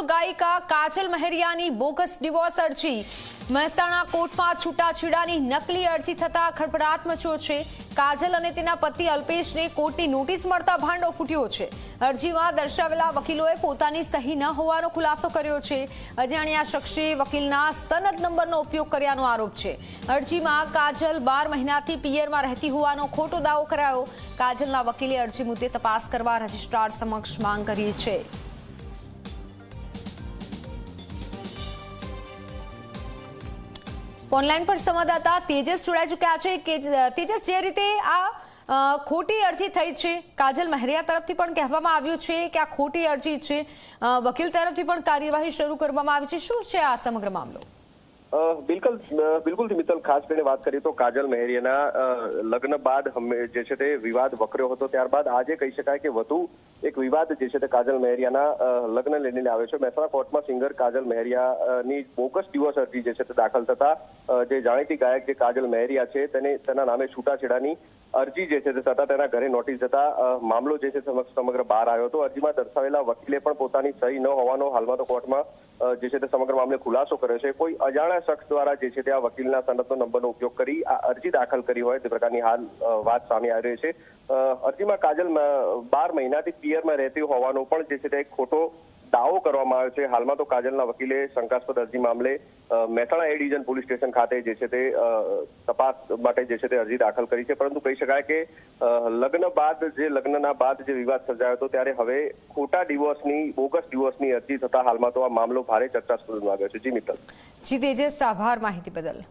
ગાયિકા કાજલ મહેરિયાની bogus divorce અરજી મહેસાણા કોર્ટમાં છૂટાછેડાની નકલી અરજી થતા ખળભળાટ મચ્યો છે। કાજલ અને તેના પતિ અલ્પેશને કોર્ટની નોટિસ મળતા ભાંડો ફૂટ્યો છે। અરજીમાં દર્શાવેલા વકીલોએ પોતાની સહી ન હોવાનો ખુલાસો કર્યો છે। અજાણ્યા શખ્સે વકીલના સનદ નંબરનો ઉપયોગ કર્યાનો આરોપ છે। અરજીમાં કાજલ 12 મહિનાથી પિયરમાં રહેતી હોવાનો ખોટો દાવો કરાયો। કાજલના વકીલે અરજી મુદ્દે તપાસ કરવા રજિસ્ટ્રાર સમક્ષ માંગ કરી છે। ઓનલાઈન પર સંવાદદાતા તેજસ જોડાઈ ચૂક્યા છે કે તેજસ, જે રીતે આ ખોટી અરજી થઈ છે, કાજલ મહેરિયા તરફથી પણ કહેવામાં આવ્યું છે કે આ ખોટી અરજી છે, વકીલ તરફથી પણ કાર્યવાહી શરૂ કરવામાં આવી છે, શું છે આ સમગ્ર મામલો? બિલકુલ મિત્તલ, ખાસ કરીને વાત કરીએ તો કાજલ મહેરિયાના લગ્ન બાદ જે છે તે વિવાદ વકર્યો હતો। ત્યારબાદ આજે કહી શકાય કે વધુ એક વિવાદ જે છે તે કાજલ મહેરિયાના લગ્ન લઈને આવ્યો છે। મહેસાણા કોર્ટમાં સિંગર કાજલ મહેરિયાની બોગસ ડિવોર્સ અરજી જે છે તે દાખલ થતા જે જાણીતી ગાયક જે કાજલ મહેરિયા છે તેના નામે છૂટાછેડાની અરજી જે છે તે થતા તેના ઘરે નોટિસ જતા મામલો જે છે સમગ્ર બહાર આવ્યો હતો। અરજીમાં દર્શાવેલા વકીલે પણ પોતાની સહી ન હોવાનો હાલમાં તો કોર્ટમાં જે છે તે સમગ્ર મામલે ખુલાસો કર્યો છે। કોઈ અજાણ્યા શખ્સ દ્વારા જે છે તે આ વકીલના સનદનો નંબરનો ઉપયોગ કરી આ અરજી દાખલ કરી હોય તે પ્રકારની હાલ વાત સામે આવી રહી છે। અરજીમાં કાજલ 12 મહિનાથી પિયરમાં રહેતી હોવાનો પણ જે છે તે એક ખોટો દાવો કરવામાં આવ્યો છે। હાલમાં તો કાજલના વકીલે શંકાસ્પદ અરજી મામલે મહેસાણા એ ડિવિઝન પોલીસ સ્ટેશન ખાતે જે છે તે તપાસ માટે જે છે તે અરજી દાખલ કરી છે। પરંતુ કહી શકાય કે લગ્નના બાદ જે વિવાદ સર્જાયો હતો ત્યારે હવે ખોટા ડિવોર્સની બોગસ ડિવોર્સની અરજી થતા હાલમાં તો આ મામલો ભારે ચર્ચાસ્પદ બન્યો છે। જી મિત્તલ। જી તેજસ, આભાર માહિતી બદલ।